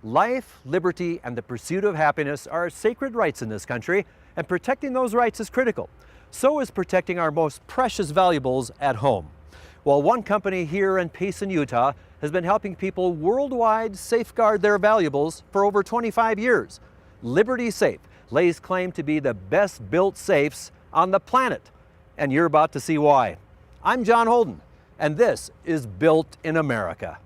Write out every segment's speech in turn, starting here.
Life, liberty, and the pursuit of happiness are sacred rights in this country, and protecting those rights is critical. So is protecting our most precious valuables at home. Well, one company here in Payson, Utah has been helping people worldwide safeguard their valuables for over 25 years. Liberty Safe lays claim to be the best built safes on the planet, and you're about to see why. I'm John Holden, and this is Built in America.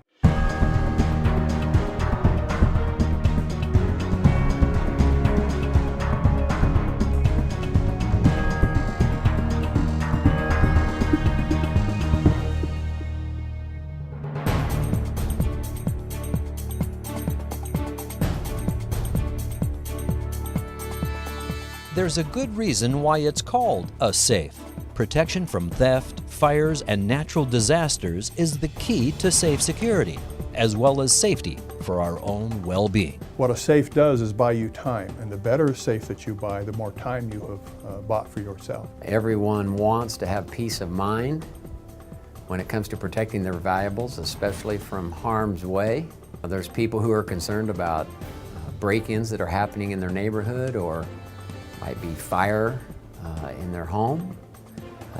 There's a good reason why it's called a safe. Protection from theft, fires, and natural disasters is the key to safe security, as well as safety for our own well-being. What a safe does is buy you time, and the better safe that you buy, the more time you have bought for yourself. Everyone wants to have peace of mind when it comes to protecting their valuables, especially from harm's way. There's people who are concerned about break-ins that are happening in their neighborhood, or might be fire in their home.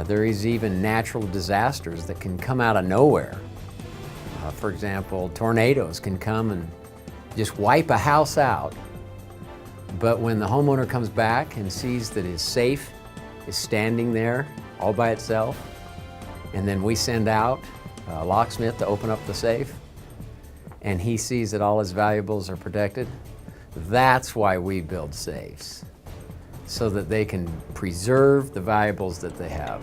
There is even natural disasters that can come out of nowhere. For example, tornadoes can come and just wipe a house out. But when the homeowner comes back and sees that his safe is standing there all by itself, and then we send out a locksmith to open up the safe, and he sees that all his valuables are protected, that's why we build safes, so that they can preserve the valuables that they have.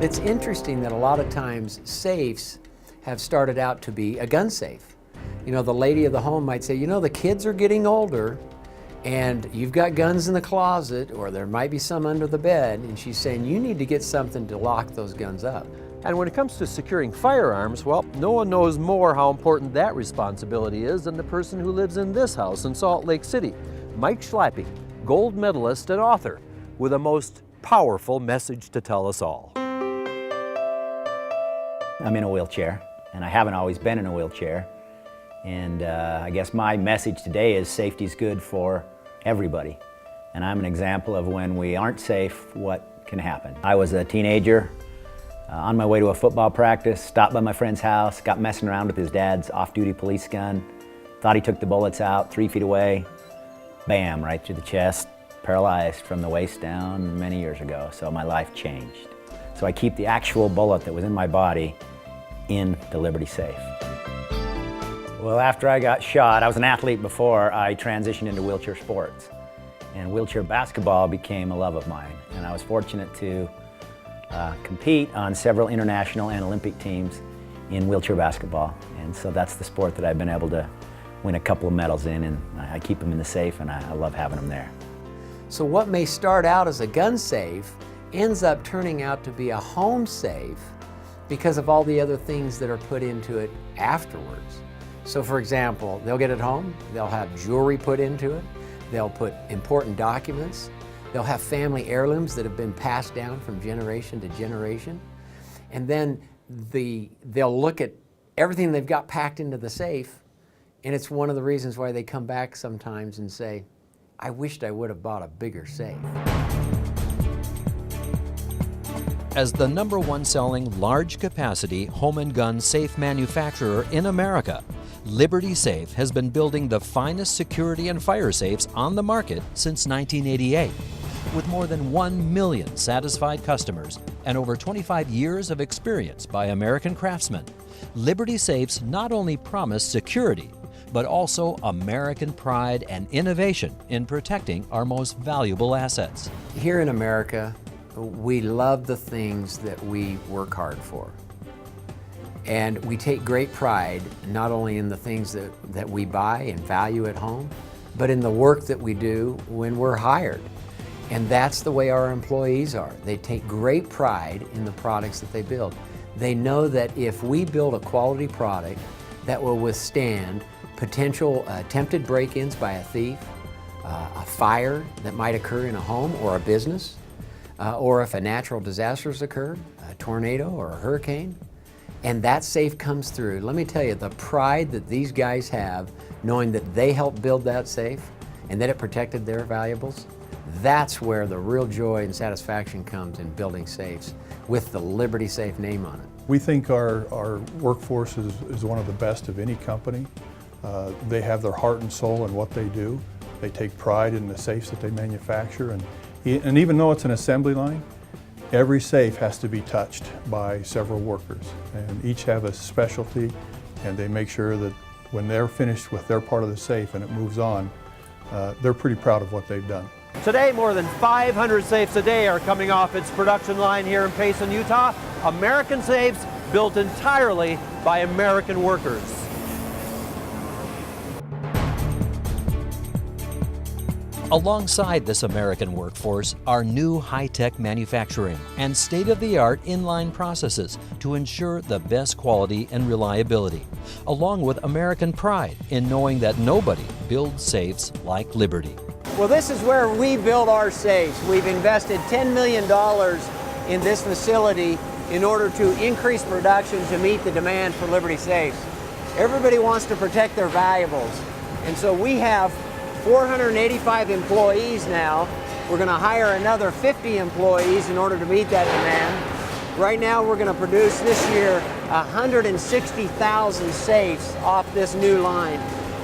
It's interesting that a lot of times safes have started out to be a gun safe. You know, the lady of the home might say, you know, the kids are getting older and you've got guns in the closet, or there might be some under the bed, and she's saying you need to get something to lock those guns up. And when it comes to securing firearms, well, no one knows more how important that responsibility is than the person who lives in this house in Salt Lake City, Mike Schlapping, gold medalist and author, with a most powerful message to tell us all. I'm in a wheelchair, and I haven't always been in a wheelchair. And I guess my message today is safety's good for everybody. And I'm an example of when we aren't safe, what can happen. I was a teenager, on my way to a football practice, stopped by my friend's house, got messing around with his dad's off-duty police gun, thought he took the bullets out 3 feet away, bam, right through the chest, paralyzed from the waist down many years ago, so my life changed. So I keep the actual bullet that was in my body in the Liberty Safe. Well, after I got shot, I was an athlete before I transitioned into wheelchair sports, and wheelchair basketball became a love of mine, and I was fortunate to compete on several international and Olympic teams in wheelchair basketball. And so that's the sport that I've been able to win a couple of medals in, and I keep them in the safe, and I love having them there. So what may start out as a gun safe ends up turning out to be a home safe because of all the other things that are put into it afterwards. So for example, they'll get it home, they'll have jewelry put into it, they'll put important documents, they'll have family heirlooms that have been passed down from generation to generation. And then they'll look at everything they've got packed into the safe, and it's one of the reasons why they come back sometimes and say, I wished I would have bought a bigger safe. As the #1 selling large capacity home and gun safe manufacturer in America, Liberty Safe has been building the finest security and fire safes on the market since 1988. With more than 1 million satisfied customers and over 25 years of experience by American craftsmen, Liberty Safes not only promise security, but also American pride and innovation in protecting our most valuable assets. Here in America, we love the things that we work hard for. And we take great pride not only in the things that we buy and value at home, but in the work that we do when we're hired. And that's the way our employees are. They take great pride in the products that they build. They know that if we build a quality product that will withstand potential attempted break-ins by a thief, a fire that might occur in a home or a business, or if a natural disaster has occurred, a tornado or a hurricane, and that safe comes through, let me tell you, the pride that these guys have, knowing that they helped build that safe and that it protected their valuables, that's where the real joy and satisfaction comes in building safes with the Liberty Safe name on it. We think our workforce is one of the best of any company. They have their heart and soul in what they do. They take pride in the safes that they manufacture, and even though it's an assembly line, every safe has to be touched by several workers, and each have a specialty, and they make sure that when they're finished with their part of the safe and it moves on, they're pretty proud of what they've done. Today, more than 500 safes a day are coming off its production line here in Payson, Utah. American safes built entirely by American workers. Alongside this American workforce are new high-tech manufacturing and state-of-the-art inline processes to ensure the best quality and reliability, along with American pride in knowing that nobody builds safes like Liberty. Well, this is where we build our safes. We've invested $10 million in this facility in order to increase production to meet the demand for Liberty safes. Everybody wants to protect their valuables, and so we have 485 employees now. We're going to hire another 50 employees in order to meet that demand. Right now we're going to produce this year 160,000 safes off this new line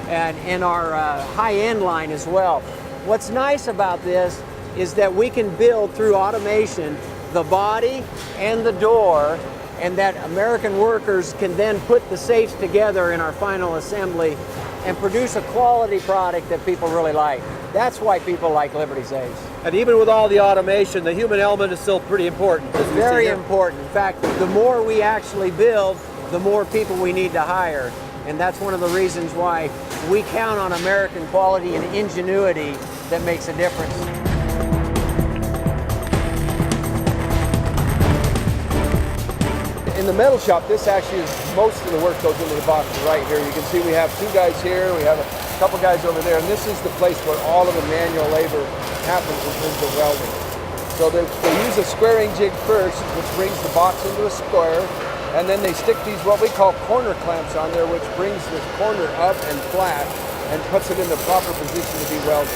and our high-end line as well. What's nice about this is that we can build through automation the body and the door, and that American workers can then put the safes together in our final assembly and produce a quality product that people really like. That's why people like Liberty safes. And even with all the automation, the human element is still pretty important. It's very important. In fact, the more we actually build, the more people we need to hire. And that's one of the reasons why we count on American quality and ingenuity that makes a difference. In the metal shop, this actually is most of the work goes into the box right here. You can see we have two guys here, we have a couple guys over there, and this is the place where all of the manual labor happens in terms of welding. So they use a squaring jig first, which brings the box into a square, and then they stick these what we call corner clamps on there, which brings the corner up and flat and puts it in the proper position to be welded.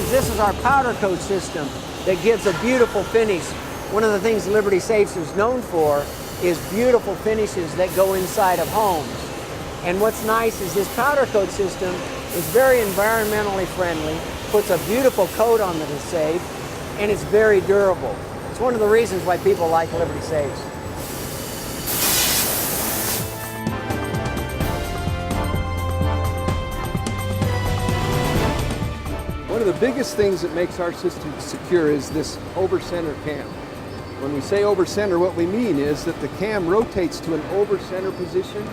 This is our powder coat system that gives a beautiful finish. One of the things Liberty Safes is known for is beautiful finishes that go inside of homes. And what's nice is this powder coat system is very environmentally friendly, puts a beautiful coat on the safe, and it's very durable. It's one of the reasons why people like Liberty Safes. One of the biggest things that makes our system secure is this over-center cam. When we say over-center, what we mean is that the cam rotates to an over-center position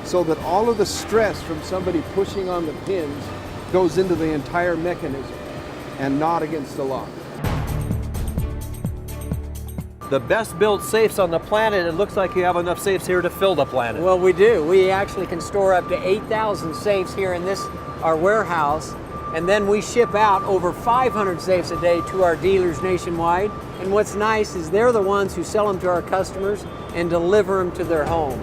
so that all of the stress from somebody pushing on the pins goes into the entire mechanism and not against the lock. The best built safes on the planet, it looks like you have enough safes here to fill the planet. Well, we do. We actually can store up to 8,000 safes here in our warehouse. And then we ship out over 500 safes a day to our dealers nationwide. And what's nice is they're the ones who sell them to our customers and deliver them to their home.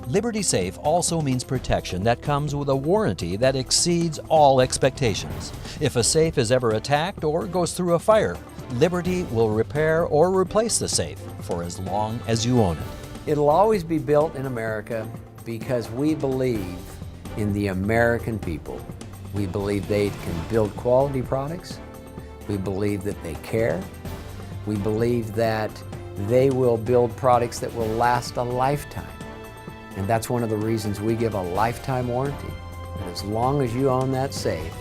Liberty Safe also means protection that comes with a warranty that exceeds all expectations. If a safe is ever attacked or goes through a fire, Liberty will repair or replace the safe for as long as you own it. It'll always be built in America because we believe in the American people. We believe they can build quality products. We believe that they care. We believe that they will build products that will last a lifetime. And that's one of the reasons we give a lifetime warranty. And as long as you own that safe,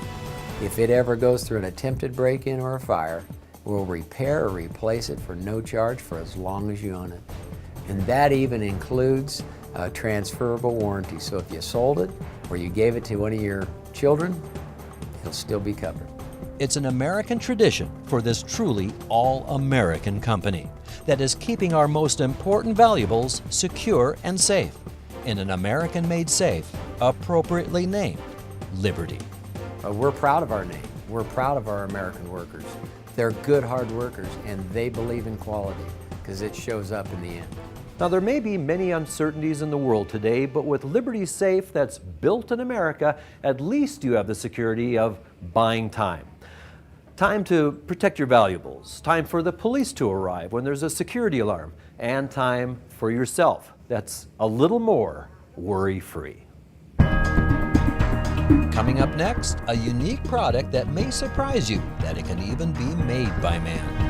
if it ever goes through an attempted break-in or a fire, we'll repair or replace it for no charge for as long as you own it. And that even includes a transferable warranty. So if you sold it or you gave it to one of your children, it'll still be covered. It's an American tradition for this truly all-American company that is keeping our most important valuables secure and safe in an American-made safe appropriately named Liberty. We're proud of our name. We're proud of our American workers. They're good, hard workers, and they believe in quality because it shows up in the end. Now, there may be many uncertainties in the world today, but with Liberty Safe that's built in America, at least you have the security of buying time. Time to protect your valuables, time for the police to arrive when there's a security alarm, and time for yourself that's a little more worry-free. Coming up next, a unique product that may surprise you that it can even be made by man.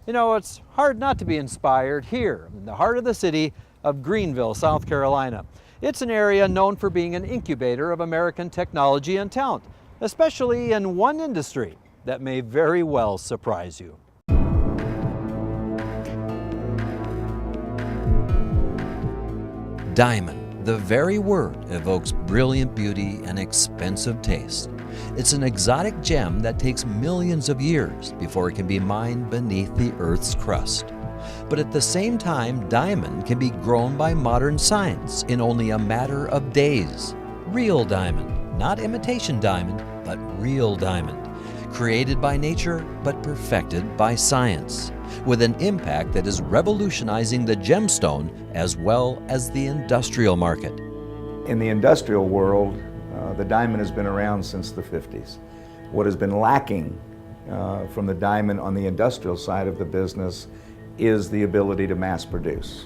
You know, it's hard not to be inspired here in the heart of the city of Greenville, South Carolina. It's an area known for being an incubator of American technology and talent, especially in one industry that may very well surprise you. Diamond. The very word evokes brilliant beauty and expensive taste. It's an exotic gem that takes millions of years before it can be mined beneath the Earth's crust. But at the same time, diamond can be grown by modern science in only a matter of days. Real diamond, not imitation diamond, but real diamond. Created by nature, but perfected by science, with an impact that is revolutionizing the gemstone as well as the industrial market. In the industrial world, the diamond has been around since the 50s. What has been lacking from the diamond on the industrial side of the business is the ability to mass produce.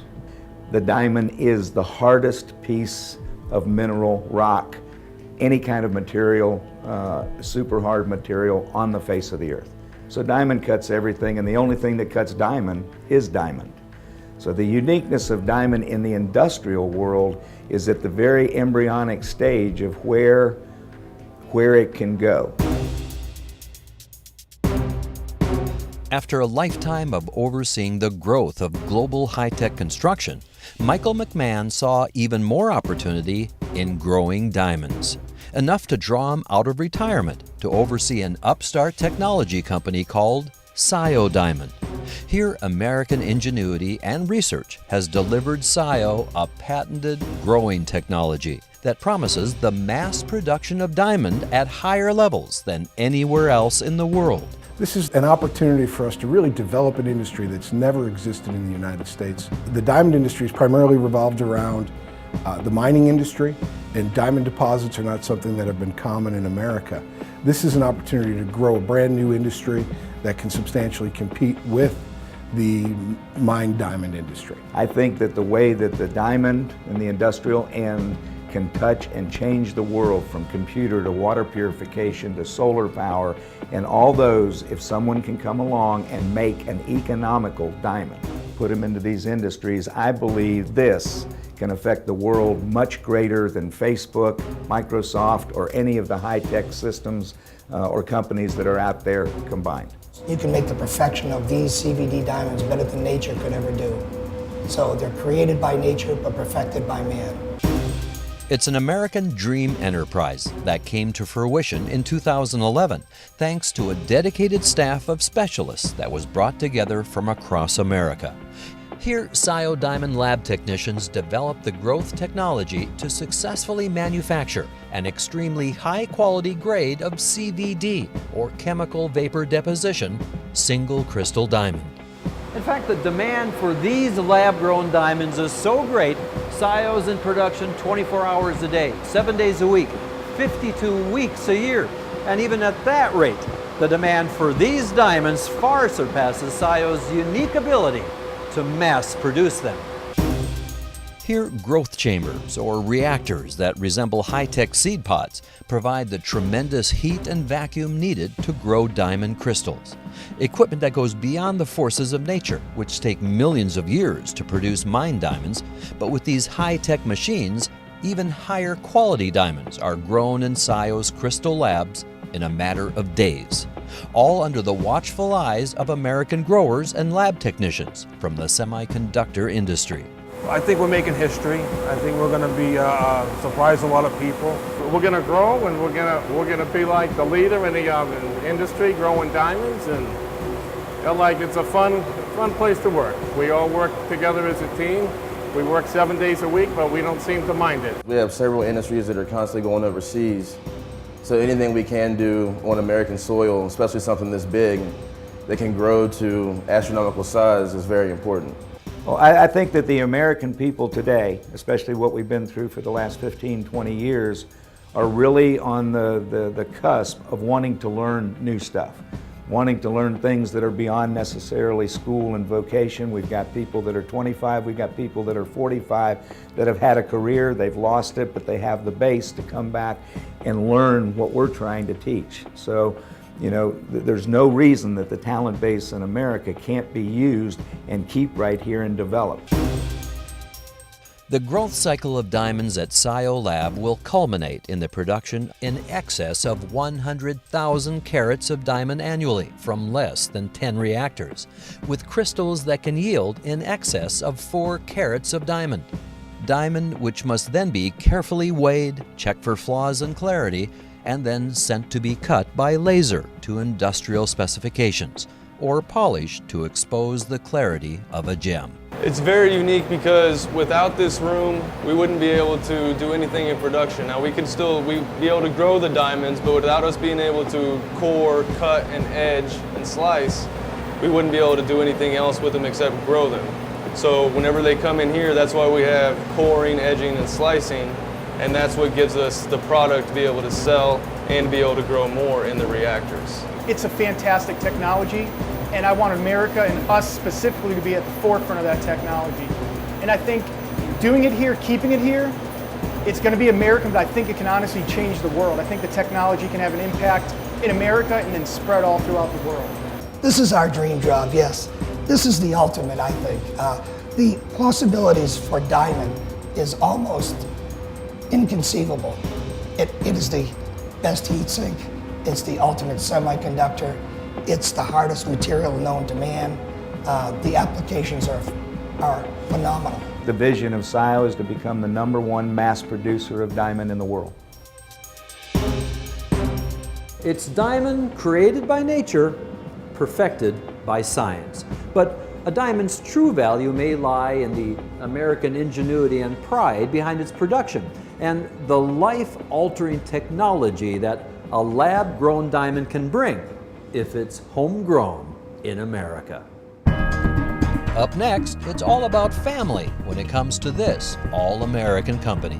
The diamond is the hardest piece of mineral rock, any kind of material, super hard material on the face of the earth. So diamond cuts everything, and the only thing that cuts diamond is diamond. So the uniqueness of diamond in the industrial world is at the very embryonic stage of where it can go. After a lifetime of overseeing the growth of global high-tech construction, Michael McMahon saw even more opportunity in growing diamonds, enough to draw him out of retirement to oversee an upstart technology company called Scio Diamond. Here, American ingenuity and research has delivered Scio a patented growing technology that promises the mass production of diamond at higher levels than anywhere else in the world. This is an opportunity for us to really develop an industry that's never existed in the United States. The diamond industry is primarily revolved around the mining industry, and diamond deposits are not something that have been common in America. This is an opportunity to grow a brand new industry that can substantially compete with the mined diamond industry. I think that the way that the diamond and the industrial end can touch and change the world, from computer to water purification to solar power and all those, if someone can come along and make an economical diamond, put them into these industries, I believe this can affect the world much greater than Facebook, Microsoft, or any of the high-tech systems or companies that are out there combined. You can make the perfection of these CVD diamonds better than nature could ever do. So they're created by nature but perfected by man. It's an American dream enterprise that came to fruition in 2011 thanks to a dedicated staff of specialists that was brought together from across America. Here, Scio Diamond lab technicians developed the growth technology to successfully manufacture an extremely high-quality grade of CVD, or chemical vapor deposition, single crystal diamond. In fact, the demand for these lab-grown diamonds is so great, Scio's in production 24 hours a day, 7 days a week, 52 weeks a year. And even at that rate, the demand for these diamonds far surpasses Scio's unique ability to mass produce them. Here, growth chambers, or reactors that resemble high-tech seed pods, provide the tremendous heat and vacuum needed to grow diamond crystals. Equipment that goes beyond the forces of nature, which take millions of years to produce mined diamonds, but with these high-tech machines, even higher quality diamonds are grown in Scio's crystal labs in a matter of days, all under the watchful eyes of American growers and lab technicians from the semiconductor industry. I think we're making history. I think we're going to be surprise a lot of people. We're going to grow, and we're going to be like the leader in the industry, growing diamonds, and it's a fun place to work. We all work together as a team, We work 7 days a week, but we don't seem to mind it. We have several industries that are constantly going overseas. So anything we can do on American soil, especially something this big, that can grow to astronomical size is very important. Well, I think that the American people today, especially what we've been through for the last 15, 20 years, are really on the cusp of wanting to learn new stuff, wanting to learn things that are beyond necessarily school and vocation. We've got people that are 25, we've got people that are 45 that have had a career, they've lost it, but they have the base to come back and learn what we're trying to teach. So, you know, there's no reason that the talent base in America can't be used and keep right here and develop. The growth cycle of diamonds at Scio Lab will culminate in the production in excess of 100,000 carats of diamond annually from less than 10 reactors, with crystals that can yield in excess of 4 carats of diamond. Diamond which must then be carefully weighed, checked for flaws and clarity, and then sent to be cut by laser to industrial specifications, or polished to expose the clarity of a gem. It's very unique because without this room, we wouldn't be able to do anything in production. Now we'd be able to grow the diamonds, but without us being able to core, cut, and edge, and slice, we wouldn't be able to do anything else with them except grow them. So whenever they come in here, that's why we have coring, edging, and slicing, and that's what gives us the product to be able to sell and to be able to grow more in the reactors. It's a fantastic technology, and I want America and us specifically to be at the forefront of that technology. And I think doing it here, keeping it here, it's going to be American, but I think it can honestly change the world. I think the technology can have an impact in America and then spread all throughout the world. This is our dream job, yes. This is the ultimate, I think. The possibilities for diamond is almost inconceivable. It is the best heat sink. It's the ultimate semiconductor. It's the hardest material known to man. The applications are phenomenal. The vision of Scio is to become the #1 mass producer of diamond in the world. It's diamond created by nature, perfected by science. But a diamond's true value may lie in the American ingenuity and pride behind its production, and the life-altering technology that a lab-grown diamond can bring if it's homegrown in America. Up next, it's all about family when it comes to this all-American company.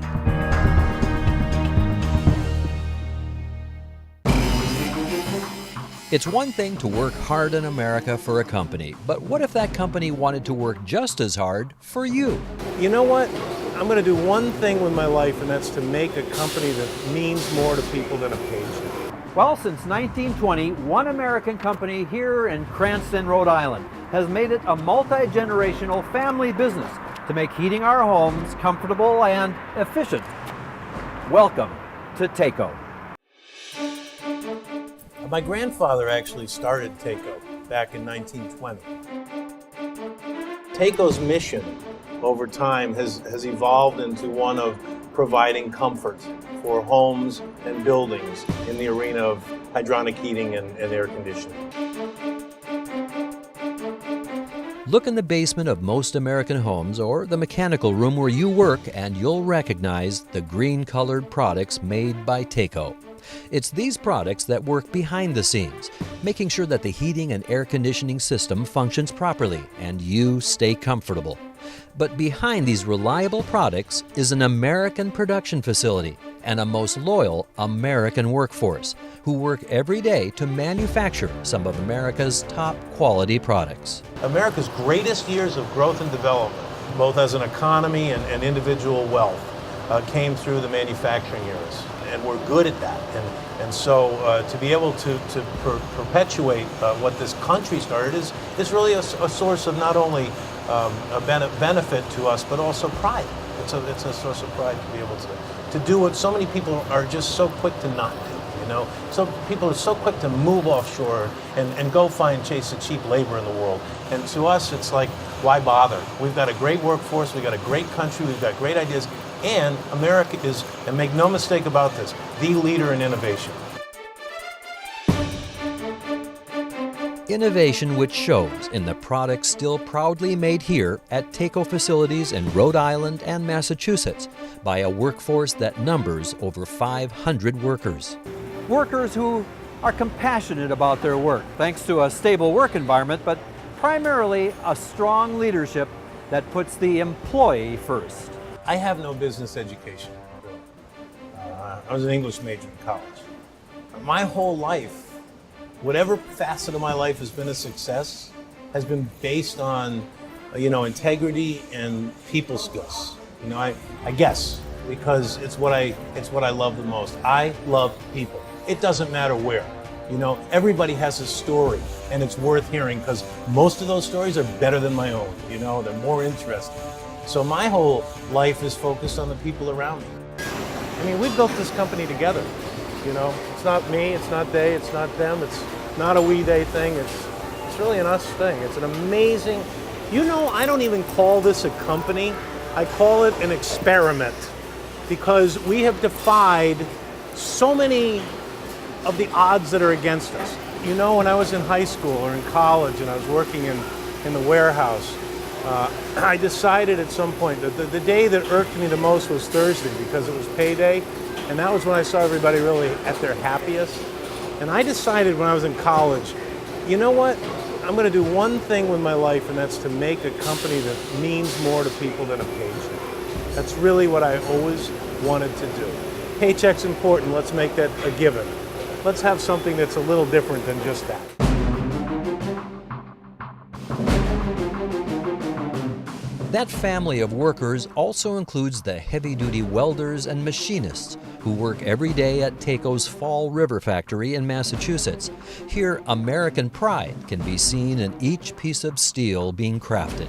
It's one thing to work hard in America for a company, but what if that company wanted to work just as hard for you? You know what? I'm going to do one thing with my life, and that's to make a company that means more to people than a paycheck. Well, since 1920, one American company here in Cranston, Rhode Island, has made it a multi-generational family business to make heating our homes comfortable and efficient. Welcome to Taco. My grandfather actually started Taco back in 1920. Taco's mission over time has evolved into one of providing comfort for homes and buildings in the arena of hydronic heating and air conditioning. Look in the basement of most American homes or the mechanical room where you work and you'll recognize the green-colored products made by Taco. It's these products that work behind the scenes, making sure that the heating and air conditioning system functions properly and you stay comfortable. But behind these reliable products is an American production facility and a most loyal American workforce who work every day to manufacture some of America's top quality products. America's greatest years of growth and development, both as an economy and individual wealth, came through the manufacturing eras. And we're good at that. And so to be able to perpetuate what this country started is really a source of not only a benefit to us, but also pride. It's a source of pride to be able to do what so many people are just so quick to not do. You know, so people are so quick to move offshore and go chase the cheap labor in the world. And to us, it's like, why bother? We've got a great workforce, we've got a great country, we've got great ideas, and America is, and make no mistake about this, the leader in innovation. Innovation which shows in the products still proudly made here at Taco facilities in Rhode Island and Massachusetts by a workforce that numbers over 500 workers. Workers who are compassionate about their work, thanks to a stable work environment, but primarily a strong leadership that puts the employee first. I have no business education. I was an English major in college. My whole life, whatever facet of my life has been a success, has been based on, integrity and people skills. I guess because it's what I love the most. I love people. It doesn't matter where. Everybody has a story, and it's worth hearing because most of those stories are better than my own. They're more interesting. So my whole life is focused on the people around me. I mean, we built this company together. It's not me, it's not they, it's not them, it's not a we-they thing, it's really an us thing. It's an amazing, I don't even call this a company, I call it an experiment because we have defied so many of the odds that are against us. When I was in high school or in college and I was working in the warehouse, I decided at some point that the day that irked me the most was Thursday because it was payday, and that was when I saw everybody really at their happiest. And I decided when I was in college, you know what? I'm going to do one thing with my life, and that's to make a company that means more to people than a paycheck. That's really what I always wanted to do. Paycheck's important, let's make that a given. Let's have something that's a little different than just that. That family of workers also includes the heavy-duty welders and machinists who work every day at Taco's Fall River factory in Massachusetts. Here, American pride can be seen in each piece of steel being crafted.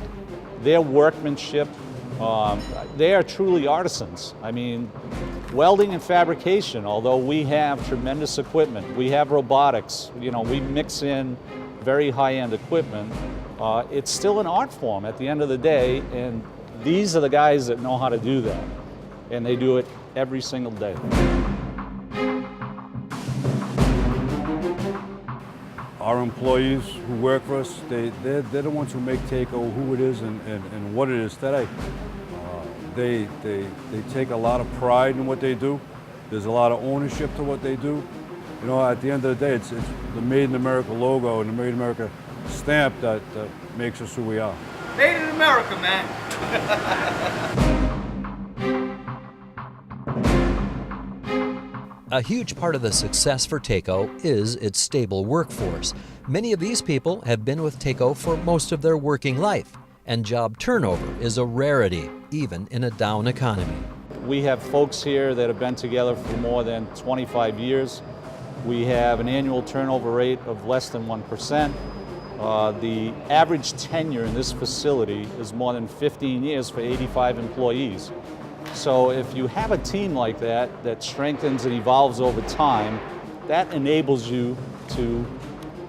Their workmanship, they are truly artisans. I mean, welding and fabrication, although we have tremendous equipment, we have robotics, we mix in very high-end equipment, it's still an art form at the end of the day, and these are the guys that know how to do that, and they do it every single day. Our employees who work for us, they're the ones who make Taco who it is and what it is today. They take a lot of pride in what they do. There's a lot of ownership to what they do. At the end of the day, it's the Made in America logo and the Made in America stamp that makes us who we are. Made in America, man. A huge part of the success for Taco is its stable workforce. Many of these people have been with Taco for most of their working life, and job turnover is a rarity, even in a down economy. We have folks here that have been together for more than 25 years. We have an annual turnover rate of less than 1%. The average tenure in this facility is more than 15 years for 85 employees. So if you have a team like that strengthens and evolves over time, that enables you to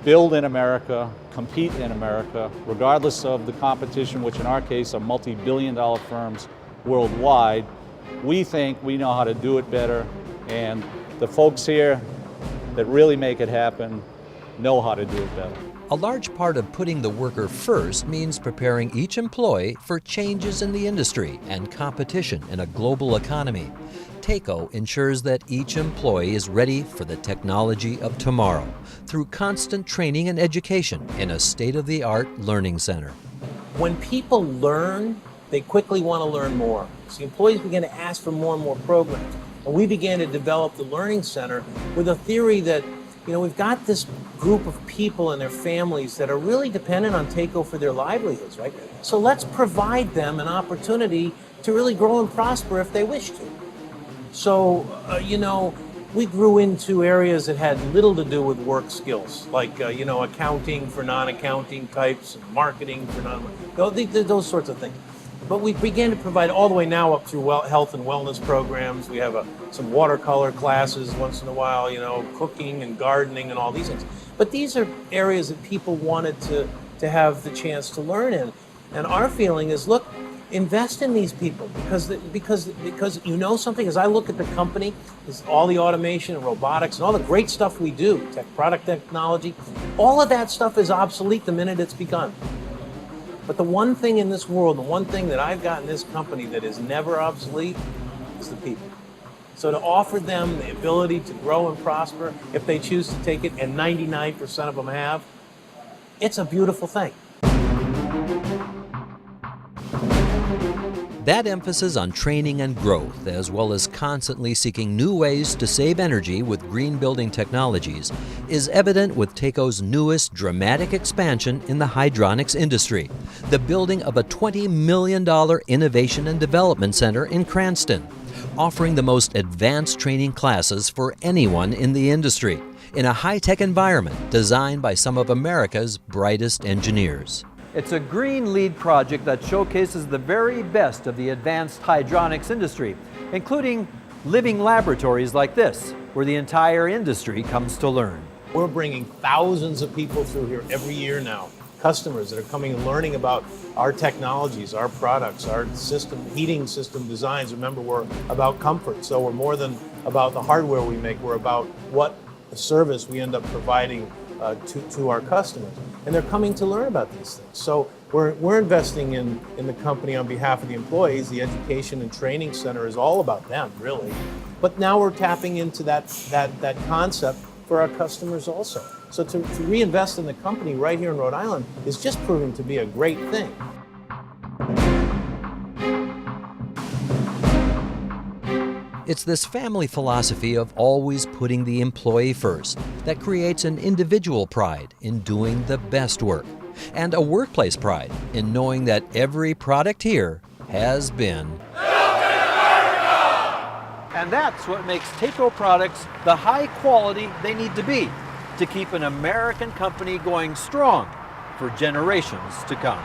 build in America, compete in America, regardless of the competition, which in our case are multi-billion-dollar firms worldwide. We think we know how to do it better, and the folks here that really make it happen know how to do it better. A large part of putting the worker first means preparing each employee for changes in the industry and competition in a global economy. Taco ensures that each employee is ready for the technology of tomorrow through constant training and education in a state-of-the-art learning center. When people learn, they quickly want to learn more. So the employees began to ask for more and more programs. And we began to develop the Learning Center with a theory that, we've got this group of people and their families that are really dependent on Taco for their livelihoods, right? So let's provide them an opportunity to really grow and prosper if they wish to. So, we grew into areas that had little to do with work skills, like, accounting for non-accounting types, marketing for those sorts of things. But we began to provide all the way now up through health and wellness programs. We have some watercolor classes once in a while, cooking and gardening and all these things. But these are areas that people wanted to have the chance to learn in. And our feeling is, look, invest in these people because you know something. As I look at the company, is all the automation and robotics and all the great stuff we do, product technology, all of that stuff is obsolete the minute it's begun. But the one thing in this world, the one thing that I've got in this company that is never obsolete is the people. So to offer them the ability to grow and prosper if they choose to take it, and 99% of them have, it's a beautiful thing. That emphasis on training and growth, as well as constantly seeking new ways to save energy with green building technologies, is evident with TACO's newest dramatic expansion in the hydronics industry, the building of a $20 million Innovation and Development Center in Cranston, offering the most advanced training classes for anyone in the industry, in a high-tech environment designed by some of America's brightest engineers. It's a green LEED project that showcases the very best of the advanced hydronics industry, including living laboratories like this, where the entire industry comes to learn. We're bringing thousands of people through here every year now, customers that are coming and learning about our technologies, our products, our heating system designs. Remember, we're about comfort, so we're more than about the hardware we make. We're about what service we end up providing to our customers. And they're coming to learn about these things. So we're investing in the company on behalf of the employees. The Education and Training Center is all about them, really. But now we're tapping into that concept for our customers also. So to reinvest in the company right here in Rhode Island is just proving to be a great thing. It's this family philosophy of always putting the employee first that creates an individual pride in doing the best work, and a workplace pride in knowing that every product here has been built in America! And that's what makes TACO products the high quality they need to be to keep an American company going strong for generations to come.